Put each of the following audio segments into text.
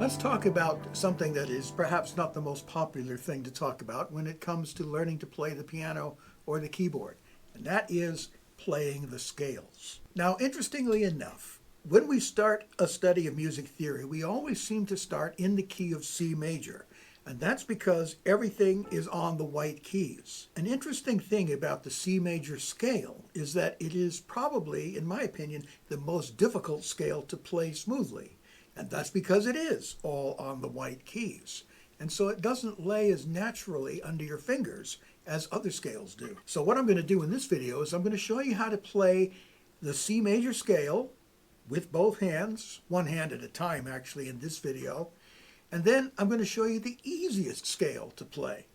Let's talk about something that is perhaps not the most popular thing to talk about when it comes to learning to play the piano or the keyboard, and that is playing the scales. Now, interestingly enough, when we start a study of music theory, we always seem to start in the key of C major, and that's because everything is on the white keys. An interesting thing about the C major scale is that it is probably, in my opinion, the most difficult scale to play smoothly. And that's because it is all on the white keys. And so it doesn't lay as naturally under your fingers as other scales do. So what I'm going to do in this video is I'm going to show you how to play the C major scale with both hands, one hand at a time actually in this video. And then I'm going to show you the easiest scale to play.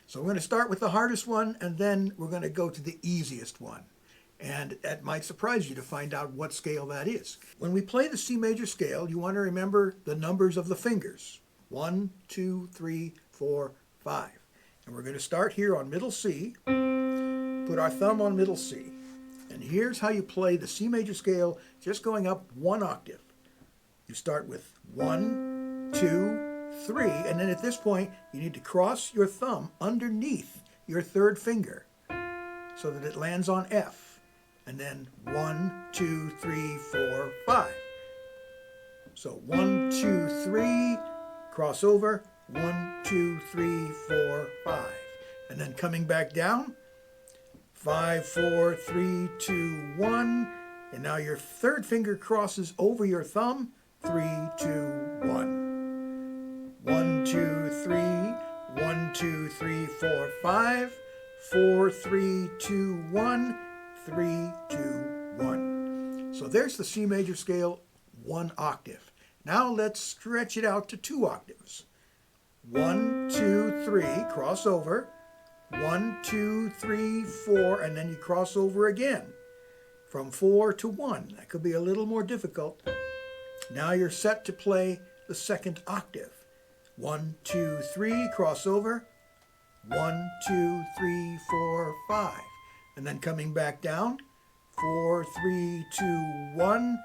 So I'm going to start with the hardest one, and then we're going to go to the easiest one. And that might surprise you to find out what scale that is. When we play the C major scale, you want to remember the numbers of the fingers. 1, 2, 3, 4, 5. And we're going to start here on middle C, put our thumb on middle C. And here's how you play the C major scale, just going up one octave. You start with 1, 2, 3, and then at this point, you need to cross your thumb underneath your third finger so that it lands on F. And then 1, 2, 3, 4, 5. So 1, 2, 3, cross over, 1, 2, 3, 4, 5. And then coming back down, 5, 4, 3, 2, 1. And now your third finger crosses over your thumb, 3, 2, 1. 1, 2, 3, 1, 2, 3, 4, 5. 4, 3, 2, 1. 3, 2, 1. So there's the C major scale, one octave. Now let's stretch it out to two octaves. 1, 2, 3, cross over. 1, 2, 3, 4, and then you cross over again. From 4 to 1. That could be a little more difficult. Now you're set to play the second octave. 1, 2, 3, cross over. 1, 2, 3, 4, 5. And then coming back down, 4, 3, 2, 1,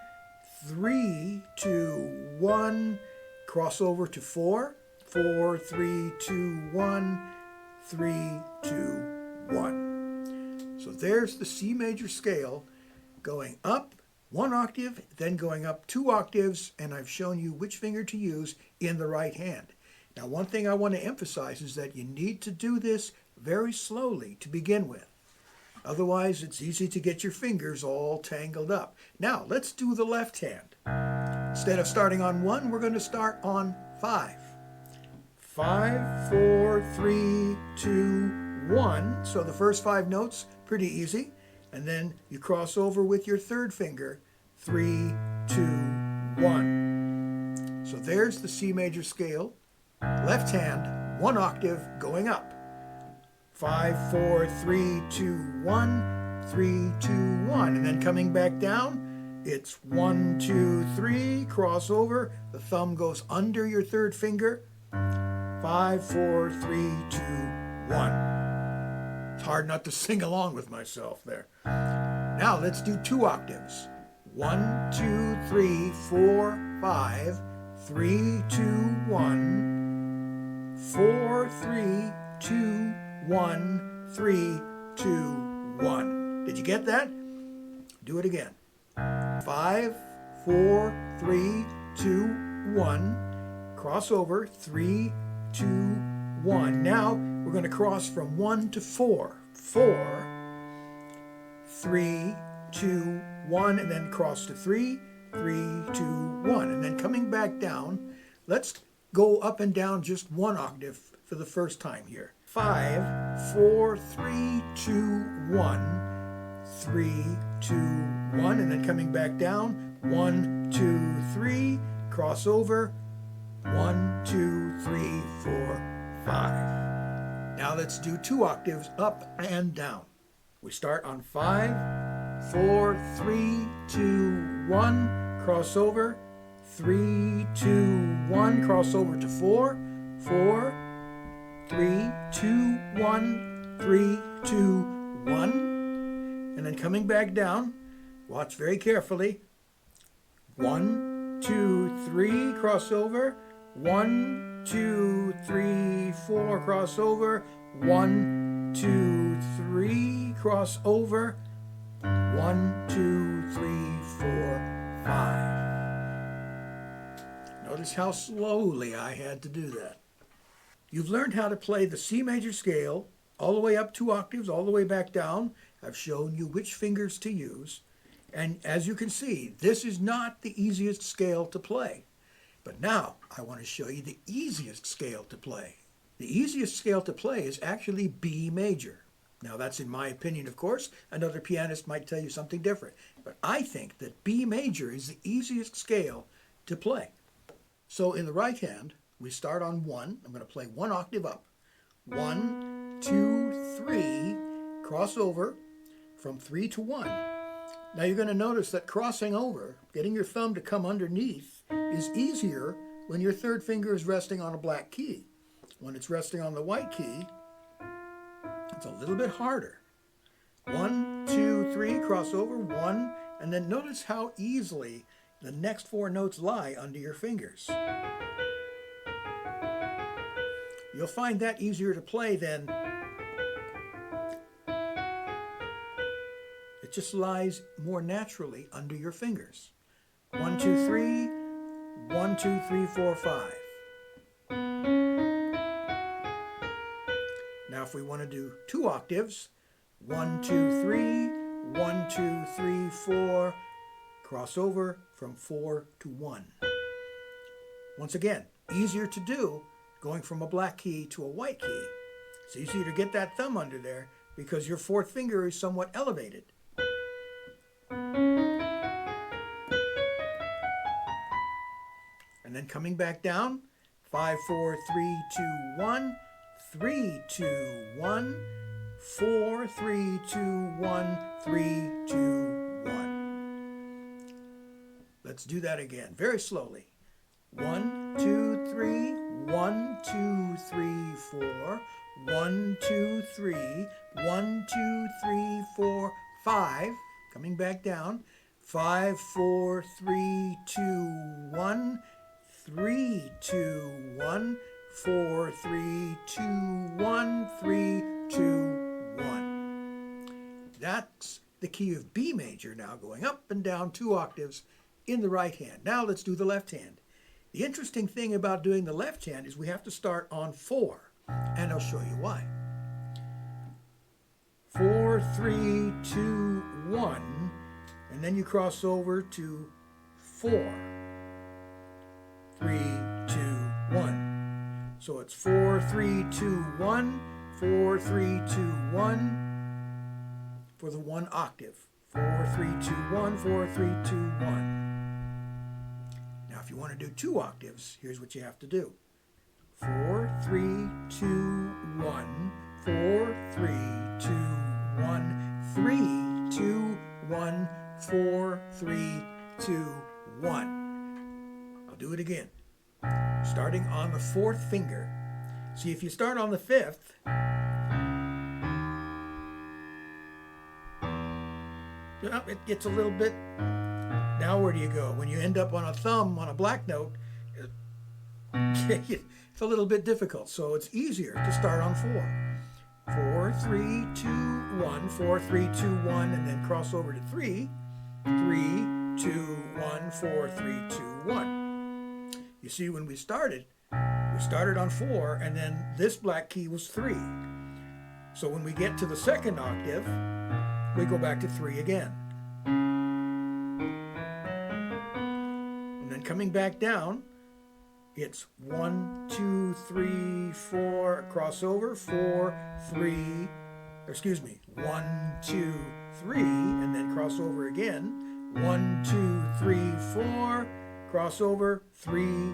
3, 2, 1, cross over to 4, 4, 3, 2, 1, 3, 2, 1. So there's the C major scale going up one octave, then going up two octaves, and I've shown you which finger to use in the right hand. Now, one thing I want to emphasize is that you need to do this very slowly to begin with. Otherwise, it's easy to get your fingers all tangled up. Now, let's do the left hand. Instead of starting on 1, we're going to start on 5. 5, 4, 3, 2, 1. So the first 5 notes, pretty easy. And then you cross over with your third finger, 3, 2, 1. So there's the C major scale. Left hand, one octave, going up. 5, 4, 3, 2, 1, 3, 2, 1. And then coming back down, it's 1, 2, 3, cross over. The thumb goes under your third finger. 5, 4, 3, 2, 1. It's hard not to sing along with myself there. Now let's do two octaves. 1, 2, 3, 4, 5, 3, 2, 1, 4, 3, 2, 1, 3, 2, 1. Did you get that? Do it again. 5, 4, 3, 2, 1. Cross over. 3, 2, 1. Now we're going to cross from 1 to 4. 4, 3, 2, 1, and then cross to 3, 3, 2, 1. And then coming back down, let's go up and down just one octave for the first time here. 5, 4, 3, 2, 1, 3, 2, 1, and then coming back down, 1, 2, 3, cross over, 1, 2, 3, 4, 5. Now let's do two octaves up and down. We start on 5, 4, 3, 2, 1, cross over, 3, 2, 1, cross over to 4, 4, 3, 2, 1, 3, 2, 1. And then coming back down, watch very carefully. 1, 2, 3, cross over. 1, 2, 3, 4, cross over. 1, 2, 3, cross over. 1, 2, 3, 4, 5. Notice how slowly I had to do that. You've learned how to play the C major scale all the way up 2 octaves, all the way back down. I've shown you which fingers to use. And as you can see, this is not the easiest scale to play. But now I want to show you the easiest scale to play. The easiest scale to play is actually B major. Now that's in my opinion, of course. Another pianist might tell you something different. But I think that B major is the easiest scale to play. So in the right hand, we start on 1. I'm going to play 1 octave up. 1, 2, 3, cross over from 3 to 1. Now you're going to notice that crossing over, getting your thumb to come underneath, is easier when your third finger is resting on a black key. When it's resting on the white key, it's a little bit harder. 1, 2, 3, cross over, 1, and then notice how easily the next 4 notes lie under your fingers. You'll find that easier to play than it just lies more naturally under your fingers. 1, 2, 3, 1, 2, 3, 4, 5. Now if we want to do 2 octaves, 1, 2, 3, 1, 2, 3, 4, cross over from 4 to 1. Once again, easier to do going from a black key to a white key. It's easier to get that thumb under there because your 4th finger is somewhat elevated. And then coming back down, 5, 4, 3, 2, 1, 3, 2, 1, 4, 3, 2, 1, 3, 2, 1. Let's do that again, very slowly. 1, 2, 3, 1, 2, 3, 4, 1, 2, 3, 1, 2, 3, 4, 5. Coming back down, 5, 4, 3, 2, 1, 3, 2, 1, 4, 3, 2, 1, 3, 2, 1. That's the key of B major now, going up and down 2 octaves in the right hand. Now let's do the left hand. The interesting thing about doing the left hand is we have to start on 4, and I'll show you why. 4, 3, 2, 1, and then you cross over to 4, 3, 2, 1. So it's 4, 3, 2, 1, 4, 3, 2, 1 for the 1 octave. 4, 3, 2, 1, 4, 3, 2, 1. Now if you want to do 2 octaves, here's what you have to do. 4, 3, 2, 1, 4, 3, 2, 1, 3, 2, 1, 4, 3, 2, 1. I'll do it again. Starting on the 4th finger. See, if you start on the 5th, it gets a little bit. Now where do you go? When you end up on a thumb on a black note, it's a little bit difficult. So it's easier to start on 4. 4, 3, 2, 1, 4, 3, 2, 1, and then cross over to 3. 3, 2, 1, 4, 3, 2, 1. You see, when we started on 4, and then this black key was 3. So when we get to the 2nd octave, we go back to 3 again. And then coming back down, it's 1, 2, 3, 4, cross over, 4, 3, 1, 2, 3, and then cross over again. 1, 2, 3, 4, cross over, 3,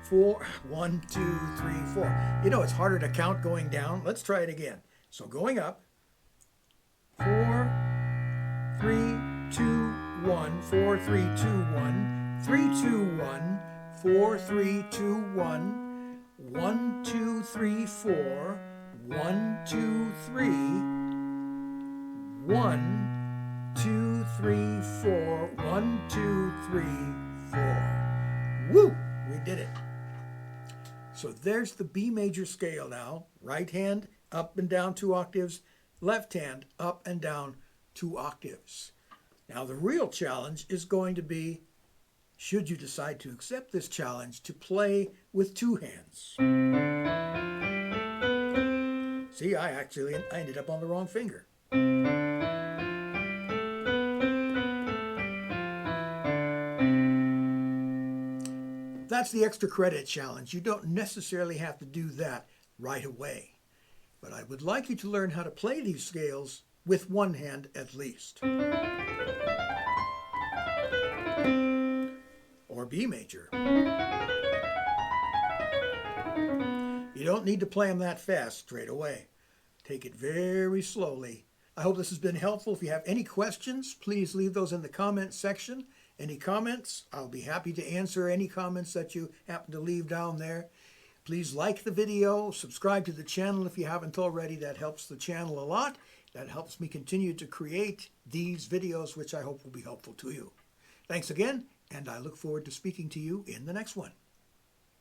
4, 1, 2, 3, 4. You know, it's harder to count going down. Let's try it again. So going up, 4, 3, 2, 1, 4, 3, 2, 1, 3, 2, 1, 4, 3, 2, 1, 1, 2, 3, 4, 1, 2, 3, 1, 2, 3, 4, 1, 2, 3, 4. Woo! We did it. So there's the B major scale now. Right hand up and down 2 octaves, left hand up and down 2 octaves. Now the real challenge is going to be, should you decide to accept this challenge, to play with 2 hands. See, I ended up on the wrong finger. That's the extra credit challenge. You don't necessarily have to do that right away. But I would like you to learn how to play these scales with 1 hand at least. Or B major. You don't need to play them that fast straight away. Take it very slowly. I hope this has been helpful. If you have any questions, please leave those in the comments section. Any comments? I'll be happy to answer any comments that you happen to leave down there. Please like the video, subscribe to the channel if you haven't already. That helps the channel a lot. That helps me continue to create these videos, which I hope will be helpful to you. Thanks again, and I look forward to speaking to you in the next one.